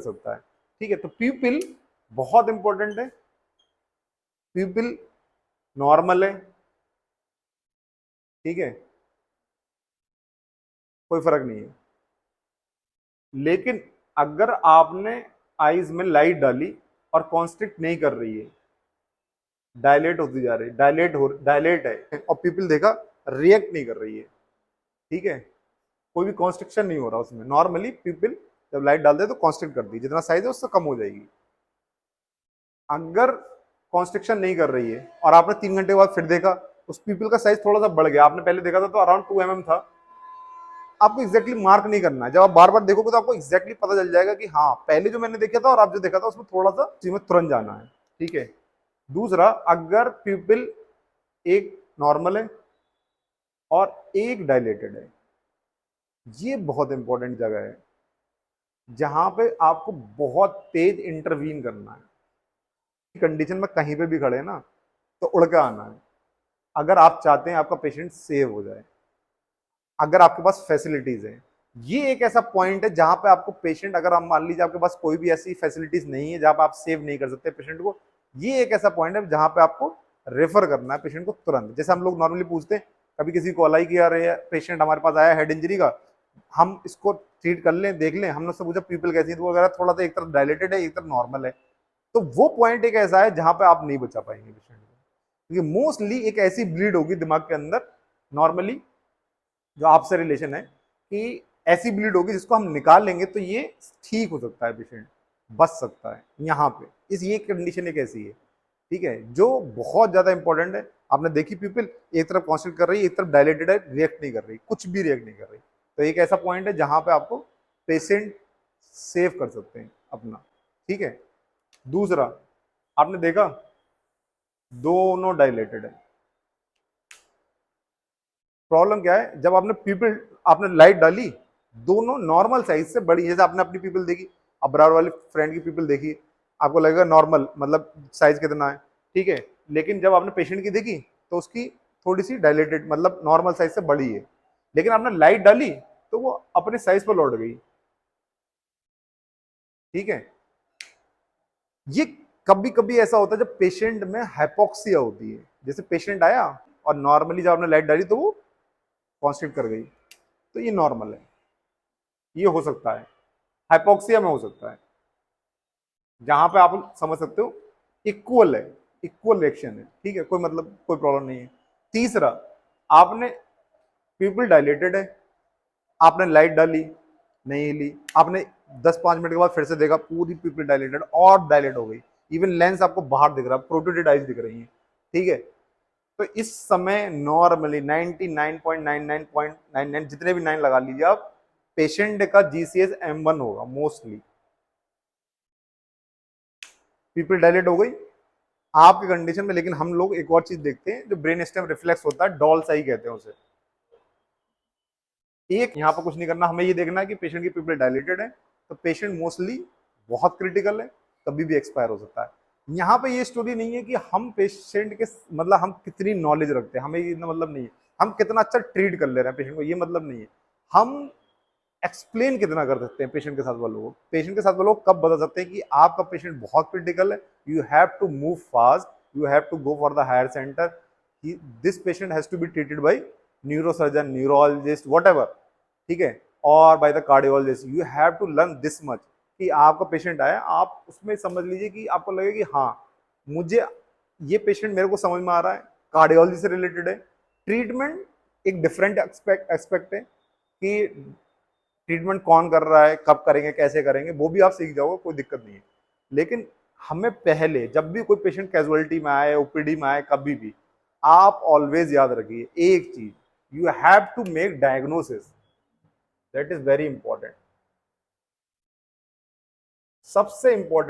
सकता है। ठीक है, तो प्यूपिल बहुत इंपॉर्टेंट है। प्यूपिल नॉर्मल है, ठीक है, कोई फर्क नहीं है। लेकिन अगर आपने आईज में लाइट डाली और कॉन्स्ट्रिक्ट नहीं कर रही है, डायलेट होती जा रही है, डायलेट है, और प्यूपिल देखा रिएक्ट नहीं कर रही है, ठीक है, कोई भी कॉन्स्ट्रिक्शन नहीं हो रहा उसमें, नॉर्मली प्यूपिल जब लाइट डालते हैं तो कॉन्स्ट्रिक्ट करती है, जितना साइज है उससे कम हो जाएगी। अगर कॉन्स्ट्रिक्शन नहीं कर रही है और आपने 3 घंटे के बाद फिर देखा उस प्यूपिल का साइज थोड़ा सा बढ़ गया, आपने पहले देखा था तो अराउंड 2 mm था, आपको एग्जैक्टली मार्क नहीं करना है। जब आप बार बार देखोगे तो आपको एग्जैक्टली पता चल जाएगा कि हाँ पहले जो मैंने देखा था और आप जो देखा था उसमें थोड़ा सा चीज में तुरंत जाना है, ठीक है। दूसरा, अगर प्यूपिल एक नॉर्मल है और एक डायलेटेड है, ये बहुत इंपॉर्टेंट जगह है जहां पे आपको बहुत तेज इंटरवीन करना है। कंडीशन में कहीं पे भी खड़े ना तो उड़ के आना है, अगर आप चाहते हैं आपका पेशेंट सेव हो जाए, अगर आपके पास फैसिलिटीज है। ये एक ऐसा पॉइंट है जहां पे आपको पेशेंट, अगर आप मान लीजिए आपके पास कोई भी ऐसी फैसिलिटीज नहीं है जहां पे आप सेव नहीं कर सकते पेशेंट को, ये एक ऐसा पॉइंट है जहां पे आपको रेफर करना है पेशेंट को तुरंत। जैसे हम लोग नॉर्मली पूछते हैं, कभी किसी को अलाई किया रहे पेशेंट हमारे पास आया हेड इंजरी का, हम इसको ट्रीट कर लें, देख लें, हमने उससे पूछा प्यूपिल कैसी है, तो वो अगर थोड़ा सा एक तरफ डायलेटेड है एक तरफ नॉर्मल है, तो वो पॉइंट एक ऐसा है जहां पे आप नहीं बचा पाएंगे पेशेंट को, क्योंकि मोस्टली एक ऐसी ब्लीड होगी दिमाग के अंदर नॉर्मली जो आपसे रिलेशन है, कि ऐसी ब्लीड होगी जिसको हम निकाल लेंगे तो ये ठीक हो सकता है, पेशेंट बच सकता है। यहाँ पे इस ये कंडीशन एक ऐसी है, ठीक है, जो बहुत ज्यादा इंपॉर्टेंट है। आपने देखी पीपल एक तरफ कॉन्सेंट्रेट कर रही है एक तरफ डायलेटेड है, रिएक्ट नहीं कर रही, कुछ भी रिएक्ट नहीं कर रही, तो एक ऐसा पॉइंट है जहां पे आपको पेशेंट सेव कर सकते हैं अपना, ठीक है। दूसरा, आपने देखा दोनों डायलेटेड है, प्रॉब्लम क्या है, जब आपने पीपल आपने लाइट डाली दोनों नॉर्मल साइज से बड़ी, जैसे आपने अपनी पीपल देखी, अब बराबर वाली फ्रेंड की पीपल देखी, आपको लगेगा नॉर्मल मतलब साइज कितना है, ठीक है, लेकिन जब आपने पेशेंट की देखी तो उसकी थोड़ी सी डायलेटेड मतलब नॉर्मल साइज से बड़ी है, लेकिन आपने लाइट डाली तो वो अपने साइज पर लौट गई, ठीक है। ये कभी कभी ऐसा होता है जब पेशेंट में हाइपोक्सिया होती है, जैसे पेशेंट आया और नॉर्मली जब आपने लाइट डाली तो वो कॉन्स्टिट्यूट कर गई, तो ये नॉर्मल है, ये हो सकता है, हाइपोक्सिया में हो सकता है, जहां पे आप समझ सकते हो इक्वल है, इक्वल रिएक्शन है, ठीक है, कोई मतलब कोई प्रॉब्लम नहीं है। तीसरा, आपने पीपल डायलेटेड है, आपने लाइट डाली नहीं ली, आपने 10-5 मिनट के बाद फिर से देखा पूरी पीपल डायलेटेड और डायलेट हो गई, इवन लेंस आपको बाहर दिख रहा है, प्रोट्रूडेड आइज दिख रही है, ठीक है, तो इस समय नॉर्मली 99.99.99 जितने भी 9 लगा लीजिए आप, पेशेंट का जीसीएस M1 होगा मोस्टली, पीपल डायलेट हो गई आपकी कंडीशन में। लेकिन हम लोग एक और चीज देखते हैं जो ब्रेन स्टेम रिफ्लेक्स होता है, डॉल्स आई कहते हैं उसे। एक यहाँ पर कुछ नहीं करना, हमें ये देखना है कि पेशेंट की पीपल डायलेटेड है, तो पेशेंट मोस्टली बहुत क्रिटिकल है, कभी भी एक्सपायर हो सकता है। यहाँ पे ये स्टोरी नहीं है कि हम पेशेंट के मतलब हम कितनी नॉलेज रखते हैं, हमें ये मतलब नहीं है हम कितना अच्छा ट्रीट कर ले रहे हैं पेशेंट को, ये मतलब नहीं है, हम एक्सप्लेन कितना कर सकते हैं पेशेंट के साथ वालों को। पेशेंट के साथ वालों को कब बता सकते हैं कि आपका पेशेंट बहुत क्रिटिकल है, you have to move fast, you have to go for the higher centre, this patient has to be treated by neurosurgeon, neurologist, whatever, ठीक है, और by the cardiologist. You have to learn this much कि आपका patient आया, आप उसमें समझ लीजिए कि आपको लगे कि हाँ मुझे ये पेशेंट मेरे को समझ में आ रहा है, कार्डियोलॉजी से रिलेटेड है। ट्रीटमेंट एक डिफरेंट एक्सपेक्ट है कि ट्रीटमेंट कौन कर रहा है, कब करेंगे, कैसे करेंगे, वो भी आप सीख जाओगे, कोई दिक्कत नहीं है। लेकिन हमें पहले जब भी कोई पेशेंट कैजुअलिटी में आए, ओपीडी में आए, कभी भी आप ऑलवेज याद रखिए एक चीज, you have to make diagnosis, that is very important, सबसे इंपॉर्टेंट